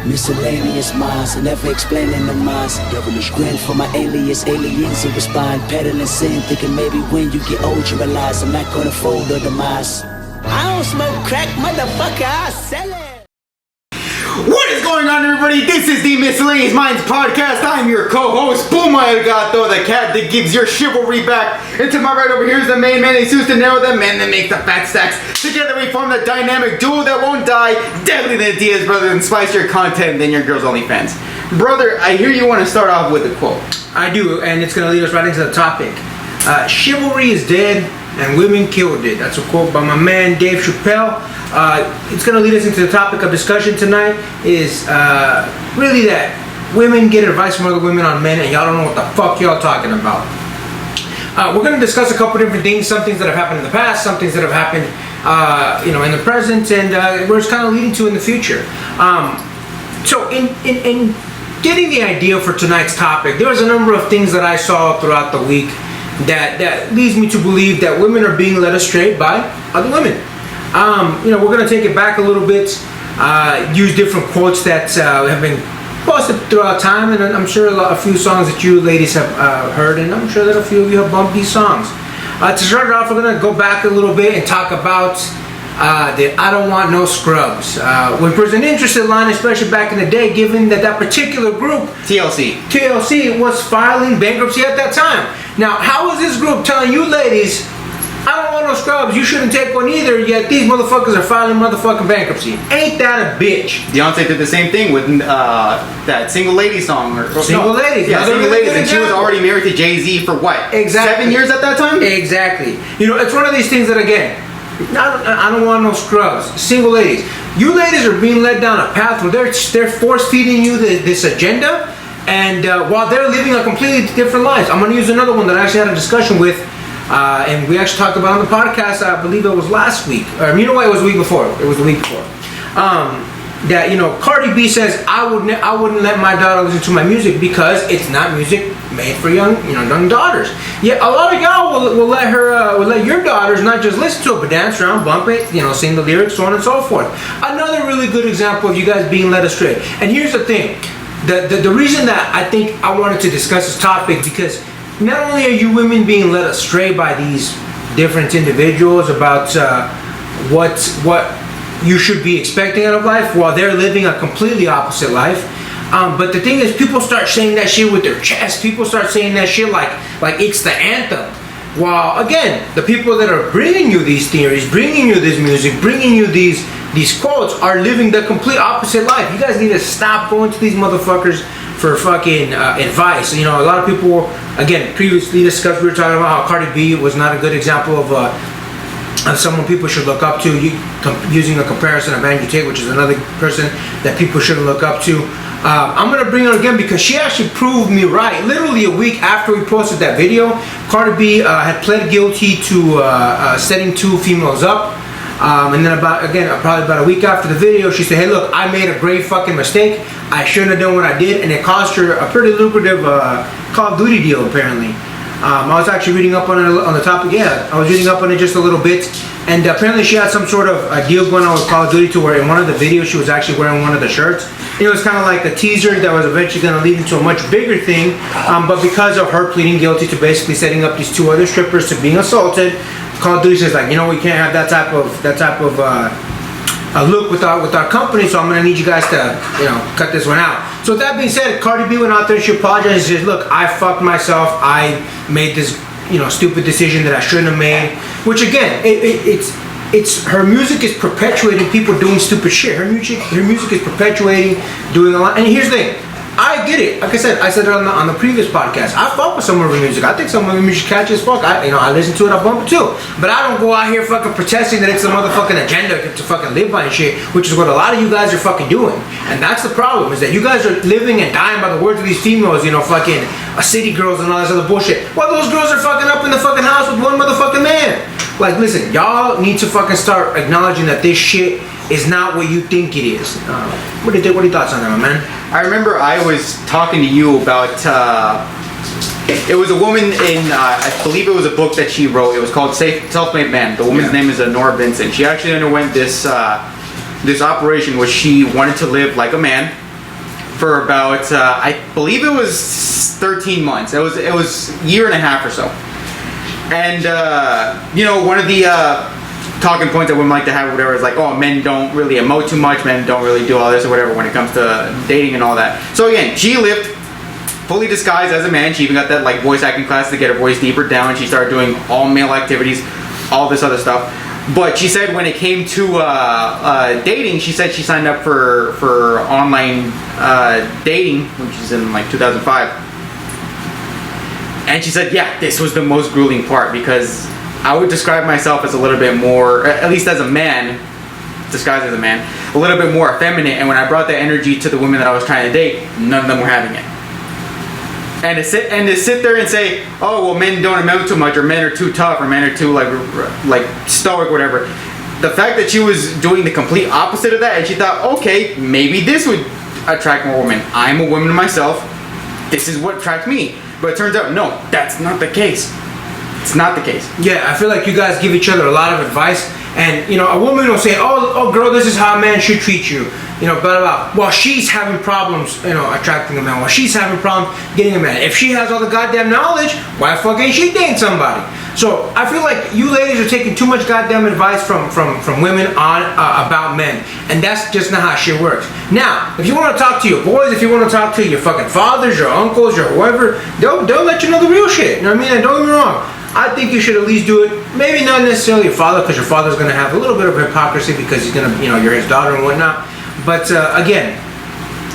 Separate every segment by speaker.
Speaker 1: Miscellaneous minds, never explaining the minds. Devilish grin for my alias, aliens who respond. Peddling sin, thinking maybe when you get old you realize I'm not gonna fold or demise. I don't smoke crack, motherfucker, I sell it.
Speaker 2: What is going on, everybody? This is the Miscellaneous Minds Podcast. I'm your co-host, Boom Gato, the cat that gives your chivalry back. And to my right over here is the main man, Jesus De Niro, the man that makes the fat stacks. Together we form the dynamic duo that won't die, deadly than Diaz, brother, and spice your content than your girl's OnlyFans. Brother, I hear you want to start off with a quote.
Speaker 3: I do, and it's going to lead us right into the topic. Chivalry is dead, and women killed it. That's a quote by my man, Dave Chappelle. It's going to lead us into the topic of discussion tonight is really that women get advice from other women on men and y'all don't know what the fuck y'all talking about. We're going to discuss a couple different things, some things that have happened in the past, some things that have happened in the present, and where it's kind of leading to in the future. So in getting the idea for tonight's topic, there was a number of things that I saw throughout the week that leads me to believe that women are being led astray by other women. We're going to take it back a little bit, use different quotes that have been posted throughout time, and I'm sure a few songs that you ladies have heard, and I'm sure that a few of you have bumped these songs. To start it off, we're going to go back a little bit and talk about the I don't want no scrubs, which was an interesting line, especially back in the day, given that particular group, TLC, was filing bankruptcy at that time. Now, how was this group telling you ladies, I don't want no scrubs, you shouldn't take one either, yet these motherfuckers are filing motherfucking bankruptcy? Ain't that a bitch?
Speaker 2: Beyonce did the same thing with that Single Lady song.
Speaker 3: Single Ladies.
Speaker 2: Yeah, Single Ladies, and she was already married to Jay-Z for what?
Speaker 3: Exactly.
Speaker 2: 7 years at that time?
Speaker 3: Exactly. It's one of these things that, again, I don't want no scrubs. Single ladies. You ladies are being led down a path where they're force-feeding you this agenda, and while they're living a completely different life. I'm going to use another one that I actually had a discussion with, and we actually talked about on the podcast, I believe it was last week. Or, you know what, it was the week before. It was the week before. Cardi B says, I wouldn't let my daughter listen to my music because it's not music made for young daughters. Yet a lot of y'all will let your daughters not just listen to it, but dance around, bump it, sing the lyrics, so on and so forth. Another really good example of you guys being led astray. And here's the thing, the reason that I think I wanted to discuss this topic, because not only are you women being led astray by these different individuals about what you should be expecting out of life while they're living a completely opposite life. But the thing is, people start saying that shit with their chest. People start saying that shit like it's the anthem. While, again, the people that are bringing you these theories, bringing you this music, bringing you these quotes are living the complete opposite life. You guys need to stop going to these motherfuckers for fucking advice. A lot of people, again, previously discussed, we were talking about how Cardi B was not a good example of someone people should look up to, using a comparison of Andrew Tate, which is another person that people shouldn't look up to. I'm going to bring her again because she actually proved me right. Literally a week after we posted that video, Cardi B had pled guilty to setting two females up. And then probably about a week after the video, she said, hey look, I made a great fucking mistake. I shouldn't have done what I did, and it cost her a pretty lucrative Call of Duty deal apparently. I was actually reading up on it on the topic. Yeah, I was reading up on it just a little bit, and apparently she had some sort of a deal going on with Call of Duty to where in one of the videos she was actually wearing one of the shirts. It was kind of like a teaser that was eventually going to lead into a much bigger thing, but because of her pleading guilty to basically setting up these two other strippers to being assaulted, Call of Duty says we can't have that type of look with our company, so I'm going to need you guys to cut this one out. So with that being said, Cardi B went out there, she apologized and said, look, I fucked myself, I made this stupid decision that I shouldn't have made, which again, it's her music is perpetuating people doing stupid shit. Her music is perpetuating doing a lot. And here's the thing, I get it. Like I said it on the previous podcast. I fuck with some of her music. I think some of her music catchy as fuck. I listen to it, I bump it too. But I don't go out here fucking protesting that it's a motherfucking agenda to fucking live by and shit, which is what a lot of you guys are fucking doing. And that's the problem, is that you guys are living and dying by the words of these females, fucking city girls and all this other bullshit. While those girls are fucking up in the fucking house with one motherfucking man. Like, listen, y'all need to fucking start acknowledging that this shit is not what you think it is. What are your thoughts on that, my man?
Speaker 2: I remember I was talking to you about, it was a woman in, I believe it was a book that she wrote. It was called Self-Made Man. The woman's name is Nora Vincent. She actually underwent this operation where she wanted to live like a man, for about I believe it was 13 months. It was a year and a half or so. And you know, one of the talking points that women like to have or whatever is like, oh, men don't really emote too much, men don't really do all this or whatever when it comes to dating and all that. So again, she lived fully disguised as a man. She even got that like voice acting class to get her voice deeper down. She started doing all male activities, all this other stuff. But she said when it came to dating, she said she signed up for online dating, which is in like 2005. And she said, yeah, this was the most grueling part, because I would describe myself as a little bit more, at least as a man, disguised as a man, a little bit more effeminate. And when I brought that energy to the women that I was trying to date, none of them were having it. And to sit there and say, oh, well, men don't amount too much, or men are too tough, or men are too like stoic, whatever. The fact that she was doing the complete opposite of that, and she thought, okay, maybe this would attract more women. I'm a woman myself. This is what attracts me. But it turns out, no, that's not the case. It's not the case.
Speaker 3: Yeah, I feel like you guys give each other a lot of advice, and you know, a woman will say, "Oh, girl, this is how a man should treat you." You know, blah blah blah. While she's having problems, you know, attracting a man. While she's having problems getting a man. If she has all the goddamn knowledge, why fucking she dating somebody? So I feel like you ladies are taking too much goddamn advice from women on about men, and that's just not how shit works. Now, if you want to talk to your boys, if you want to talk to your fucking fathers, your uncles, your whoever, they'll let you know the real shit. You know what I mean? And don't get me wrong. I think you should at least do it. Maybe not necessarily your father, because your father's going to have a little bit of hypocrisy because he's going to, you know, you're his daughter and whatnot. But again,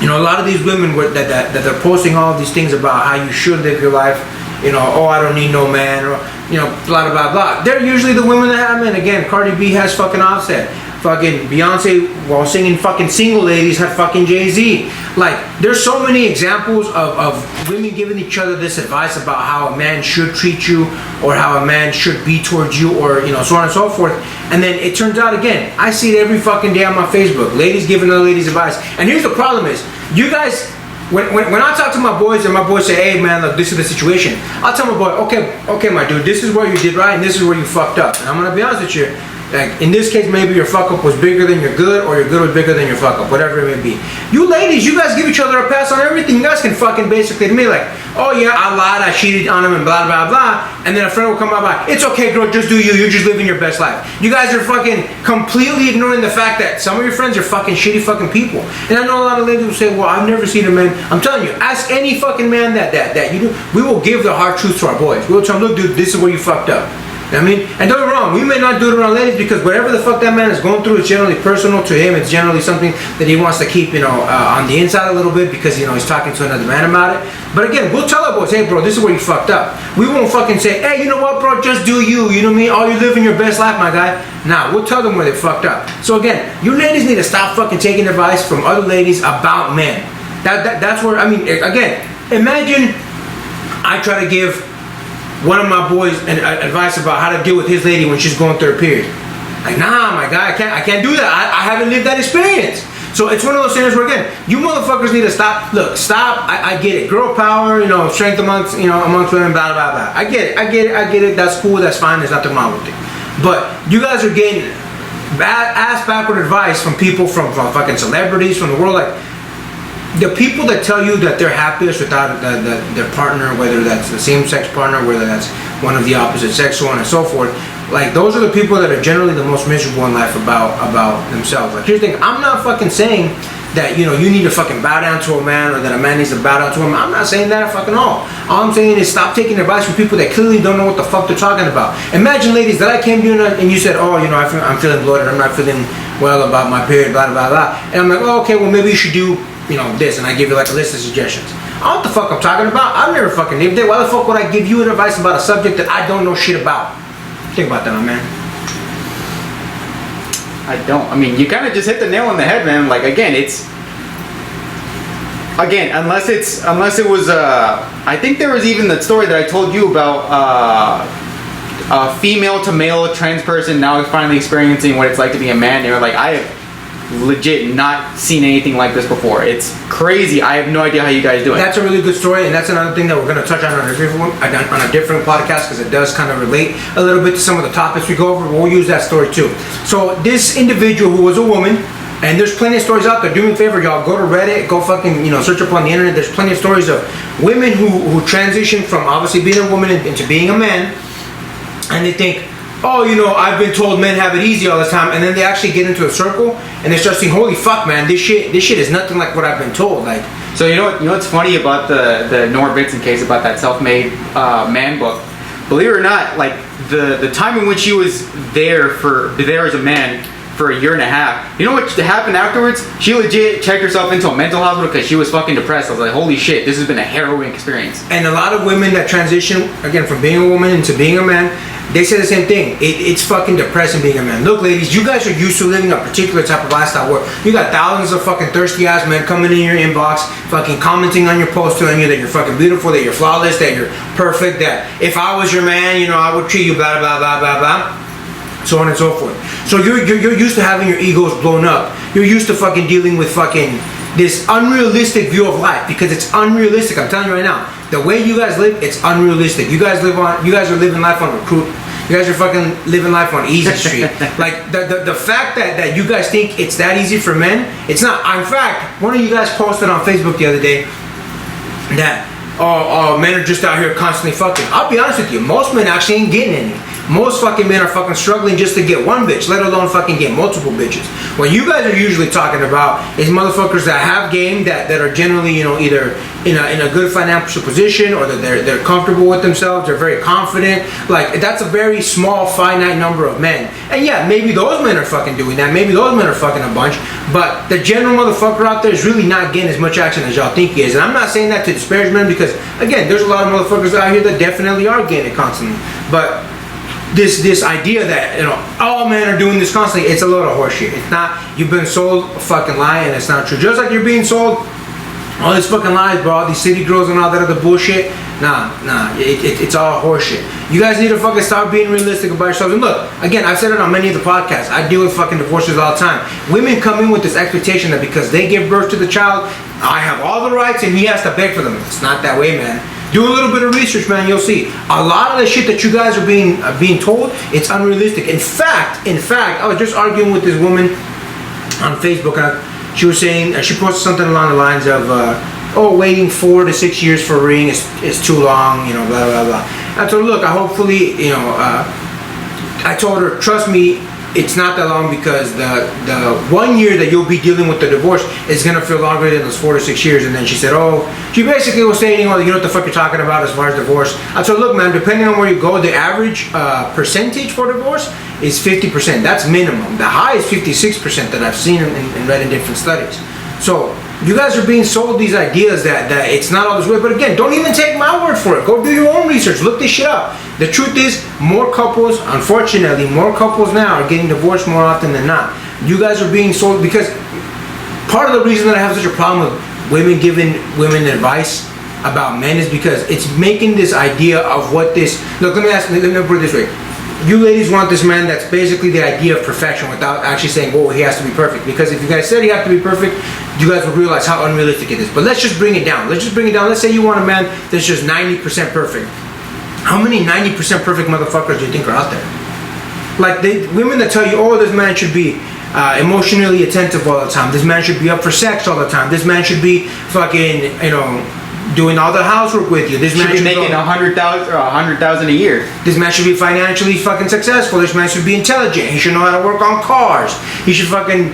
Speaker 3: you know, a lot of these women that they're posting all of these things about how you should live your life. You know, oh, I don't need no man, or you know, blah blah blah. They're usually the women that have men. Again, Cardi B has fucking Offset. Fucking Beyonce, while singing fucking Single Ladies, had fucking Jay-Z. Like, there's so many examples of women giving each other this advice about how a man should treat you, or how a man should be towards you, or, you know, so on and so forth. And then it turns out, again, I see it every fucking day on my Facebook. Ladies giving other ladies advice. And here's the problem is, you guys, when I talk to my boys and my boys say, hey man, look, this is the situation, I'll tell my boy, okay my dude, this is where you did right and this is where you fucked up. And I'm gonna be honest with you, like in this case, maybe your fuck up was bigger than your good, or your good was bigger than your fuck up, whatever it may be. You ladies, you guys give each other a pass on everything. You guys can fucking basically to me like, oh yeah, I lied, I cheated on him and blah blah blah, and then a friend will come by, it's okay girl, just do you, you're just living your best life. You guys are fucking completely ignoring the fact that some of your friends are fucking shitty fucking people. And I know a lot of ladies will say, well, I've never seen a man. I'm telling you, ask any fucking man that you do, we will give the hard truth to our boys. We'll tell them, look dude, this is where you fucked up. You know what I mean? And don't get me wrong, we may not do it around ladies, because whatever the fuck that man is going through, it's generally personal to him. It's generally something that he wants to keep, you know, on the inside a little bit, because, you know, he's talking to another man about it. But again, we'll tell our boys, hey bro, this is where you fucked up. We won't fucking say, hey, you know what bro, just do you, you know what I mean? Oh, you're living your best life, my guy. Nah, we'll tell them where they fucked up. So again, you ladies need to stop fucking taking advice from other ladies about men. That's where, I mean, again, imagine I try to give one of my boys advice about how to deal with his lady when she's going through her period. Like, nah, my guy, I can't do that. I haven't lived that experience. So it's one of those things where, again, you motherfuckers need to stop. Look, stop. I get it. Girl power, you know, strength amongst women, blah blah blah. I get it. That's cool. That's fine. There's nothing wrong with it. But you guys are getting ass backward advice from people, from fucking celebrities, from the world, like. The people that tell you that they're happiest without their partner, whether that's the same-sex partner, whether that's one of the opposite sex, so on and so forth, like those are the people that are generally the most miserable in life about themselves. Like, here's the thing, I'm not fucking saying that, you know, you need to fucking bow down to a man, or that a man needs to bow down to him. I'm not saying that fucking all. All I'm saying is stop taking advice from people that clearly don't know what the fuck they're talking about. Imagine, ladies, that I came to you and you said, oh, you know, I'm feeling bloated, I'm not feeling well about my period, blah blah blah, and I'm like, oh, okay, well maybe you should do, you know, this, and I give you like a list of suggestions. I don't know what the fuck I'm talking about. I've never fucking lived it. Why the fuck would I give you advice about a subject that I don't know shit about? Think about that, my man.
Speaker 2: I don't. I mean, you kind of just hit the nail on the head, man. Like, again, unless it was, I think there was even the story that I told you about, a female to male trans person now is finally experiencing what it's like to be a man. They're like, I have legit not seen anything like this before. It's crazy. I have no idea how you guys do it.
Speaker 3: That's a really good story, and that's another thing that we're going to touch on a different podcast, because it does kind of relate a little bit to some of the topics we go over. We'll use that story too. So this individual, who was a woman, And there's plenty of stories out there. Do me a favor, y'all. Go to Reddit. Go fucking, search up on the internet. There's plenty of stories of women who transition from obviously being a woman into being a man. And they think, oh, I've been told men have it easy all the time. And then they actually get into a circle and they start saying, holy fuck, man, this shit is nothing like what I've been told. Like,
Speaker 2: so you know what's funny about the Nora Vincent case, about that self-made man book? Believe it or not, like the time in which she was there as a man for a year and a half. You know what happened afterwards? She legit checked herself into a mental hospital because she was fucking depressed. I was like, holy shit, this has been a harrowing experience.
Speaker 3: And a lot of women that transition, again, from being a woman into being a man, they say the same thing. It's fucking depressing being a man. Look, ladies, you guys are used to living a particular type of lifestyle where you got thousands of fucking thirsty ass men coming in your inbox, fucking commenting on your post, telling you that you're fucking beautiful, that you're flawless, that you're perfect, that if I was your man, I would treat you blah, blah, blah, blah, blah. So on and so forth. So you're used to having your egos blown up. You're used to fucking dealing with fucking this unrealistic view of life, because it's unrealistic. I'm telling you right now, the way you guys live, it's unrealistic. You guys are living life on recruit. You guys are fucking living life on easy street. Like the fact that you guys think it's that easy for men, it's not. In fact, one of you guys posted on Facebook the other day that men are just out here constantly fucking. I'll be honest with you, most men actually ain't getting any. Most fucking men are fucking struggling just to get one bitch, let alone fucking get multiple bitches. What you guys are usually talking about is motherfuckers that have game, that are generally, either in a good financial position, or that they're comfortable with themselves, they're very confident. Like, that's a very small, finite number of men. And yeah, maybe those men are fucking doing that. Maybe those men are fucking a bunch. But the general motherfucker out there is really not getting as much action as y'all think he is. And I'm not saying that to disparage men, because again, there's a lot of motherfuckers out here that definitely are getting it constantly. But this idea that all men are doing this constantly, it's a load of horseshit. It's not. You've been sold a fucking lie, and it's not true. Just like you're being sold all these fucking lies, bro, all these city girls and all that other bullshit. Nah, it's all horseshit. You guys need to fucking start being realistic about yourselves. And look, again, I've said it on many of the podcasts, I deal with fucking divorces all the time. Women come in with this expectation that because they give birth to the child, I have all the rights and he has to beg for them. It's not that way, man. Do a little bit of research, man. You'll see a lot of the shit that you guys are being told, it's unrealistic. In fact, I was just arguing with this woman on Facebook. She was saying, she posted something along the lines of, waiting 4 to 6 years for a ring is too long, blah blah blah. I told her, look, I told her, trust me, it's not that long, because the 1 year that you'll be dealing with the divorce is gonna feel longer than those 4 to 6 years. And then she said, she basically was stating, you know what the fuck you're talking about as far as divorce. I told her, look, man, depending on where you go, the average percentage for divorce is 50%. That's minimum. The high is 56% that I've seen and read in different studies. So you guys are being sold these ideas that it's not all this way. But again, don't even take my word for it. Go do your own research. Look this shit up. The truth is, unfortunately, more couples now are getting divorced more often than not. You guys are being sold, because part of the reason that I have such a problem with women giving women advice about men is because it's making this idea of what this. Look, let me put it this way. You ladies want this man that's basically the idea of perfection, without actually saying, he has to be perfect. Because if you guys said he has to be perfect, you guys would realize how unrealistic it is. But let's just bring it down. Let's say you want a man that's just 90% perfect. How many 90% perfect motherfuckers do you think are out there? Like, women that tell you, this man should be emotionally attentive all the time. This man should be up for sex all the time. This man should be fucking, doing all the housework with you. This man should be making
Speaker 2: $100,000 a year.
Speaker 3: This man should be financially fucking successful. This man should be intelligent. He should know how to work on cars. He should fucking,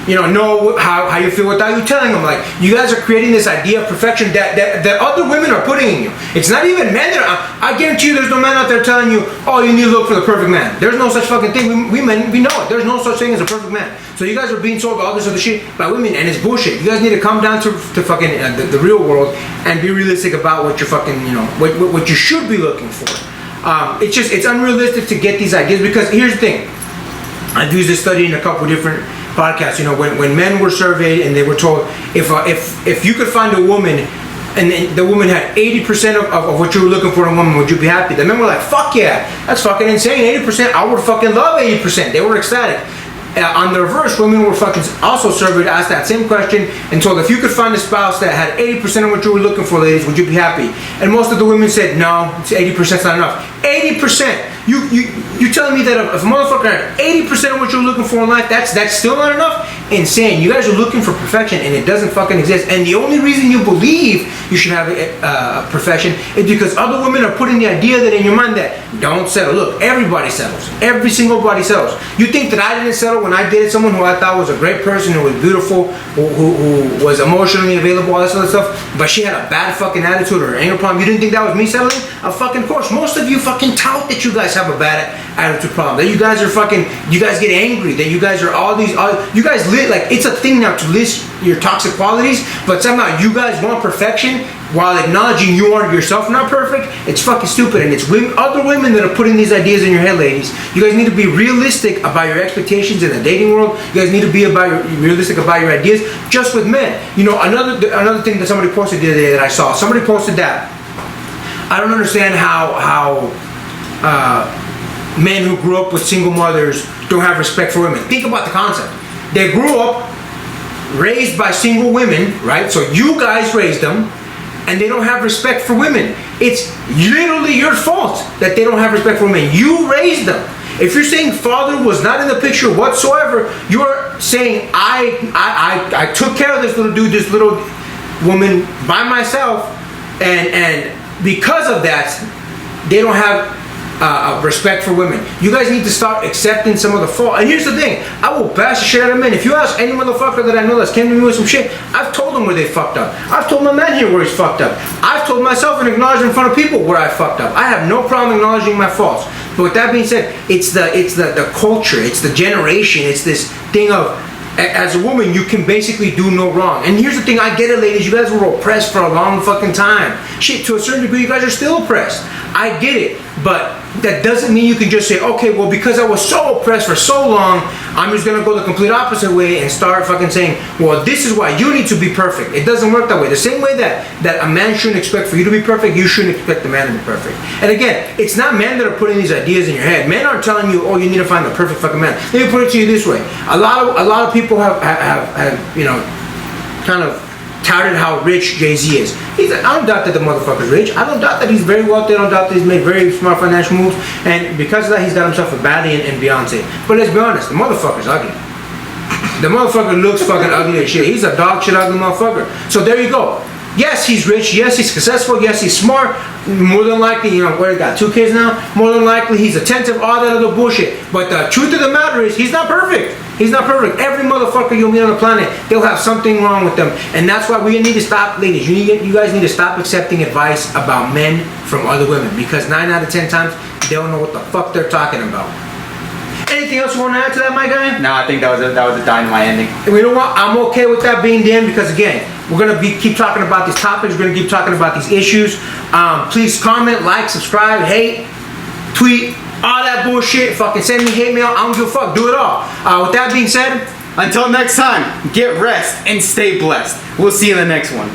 Speaker 3: know how you feel without you telling him. Like, you guys are creating this idea of perfection that other women are putting in you. It's not even men that I guarantee you, there's no man out there telling you, you need to look for the perfect man. There's no such fucking thing. We men, we know it. There's no such thing as a perfect man. So you guys are being sold all this other shit by women, and it's bullshit. You guys need to come down to fucking the real world and be realistic about what you're fucking, what you should be looking for. It's unrealistic to get these ideas, because here's the thing. I've used this study in a couple different podcasts. When men were surveyed and they were told, if you could find a woman and the woman had 80% of what you were looking for in a woman, would you be happy? The men were like, fuck yeah, that's fucking insane. 80%, I would fucking love 80%. They were ecstatic. On the reverse, women were fucking also surveyed, asked that same question, and told if you could find a spouse that had 80% of what you were looking for, ladies, would you be happy? And most of the women said no, 80% is not enough. 80%. You telling me that if a motherfucker had 80% of what you're looking for in life, that's still not enough? Insane. You guys are looking for perfection, and it doesn't fucking exist. And the only reason you believe you should have a perfection is because other women are putting the idea that in your mind that don't settle. Look, everybody settles. Every single body settles. You think that I didn't settle when I dated someone who I thought was a great person, who was beautiful, who was emotionally available, all that sort of stuff, but she had a bad fucking attitude or an anger problem? You didn't think that was me settling? Of fucking course. Most of you fucking tout that you guys have a bad attitude problem, that you guys are fucking, you guys get angry, that you guys are you guys like, it's a thing now to list your toxic qualities, but somehow you guys want perfection while acknowledging you are yourself not perfect. It's fucking stupid, and it's other women that are putting these ideas in your head, ladies. You guys need to be realistic about your expectations in the dating world. You guys need to be realistic about your ideas, just with men. You know, another thing that somebody posted the other day that I saw, somebody posted that I don't understand how men who grew up with single mothers don't have respect for women. Think about the concept. They grew up raised by single women, right? So you guys raised them, and they don't have respect for women. It's literally your fault that they don't have respect for women. You raised them. If you're saying father was not in the picture whatsoever, you're saying I took care of this little dude, this little woman by myself, and because of that, they don't have respect for women. You guys need to start accepting some of the fault. And here's the thing, I will bash the shit out of men. If you ask any motherfucker that I know that's came to me with some shit, I've told them where they fucked up. I've told my man here where he's fucked up. I've told myself and acknowledged in front of people where I fucked up. I have no problem acknowledging my faults. But with that being said, it's the culture, it's the generation, it's this thing of, as a woman, you can basically do no wrong. And here's the thing, I get it, ladies, you guys were oppressed for a long fucking time. Shit, to a certain degree, you guys are still oppressed. I get it, but that doesn't mean you can just say, okay, well, because I was so oppressed for so long, I'm just gonna go the complete opposite way and start fucking saying, well, this is why you need to be perfect. It doesn't work that way. The same way that a man shouldn't expect for you to be perfect, you shouldn't expect the man to be perfect. And again, it's not men that are putting these ideas in your head. Men aren't telling you, oh, you need to find the perfect fucking man. Let me put it to you this way. A lot of people have you know, kind of touted how rich Jay-Z is. I don't doubt that the motherfucker's rich. I don't doubt that he's very wealthy. I don't doubt that he's made very smart financial moves. And because of that, he's got himself a baddie and Beyonce. But let's be honest, the motherfucker's ugly. The motherfucker looks fucking ugly as shit. He's a dog shit ugly motherfucker. So there you go. Yes, he's rich. Yes, he's successful. Yes, he's smart. More than likely, you know, he got 2 kids now. More than likely, he's attentive, all that other bullshit. But the truth of the matter is, he's not perfect. He's not perfect. Every motherfucker you'll meet on the planet, they'll have something wrong with them. And that's why we need to stop, ladies. You guys need to stop accepting advice about men from other women. Because 9 out of 10 times, they don't know what the fuck they're talking about. Anything else you want to add to that, my guy?
Speaker 2: No, I think that was a dynamite ending.
Speaker 3: And you know what? I'm okay with that being the end because, again, we're going to keep talking about these topics. We're going to keep talking about these issues. Please comment, like, subscribe, hate, tweet, all that bullshit. Fucking send me hate mail. I don't give a fuck. Do it all. With that being said,
Speaker 2: until next time, get rest and stay blessed. We'll see you in the next one.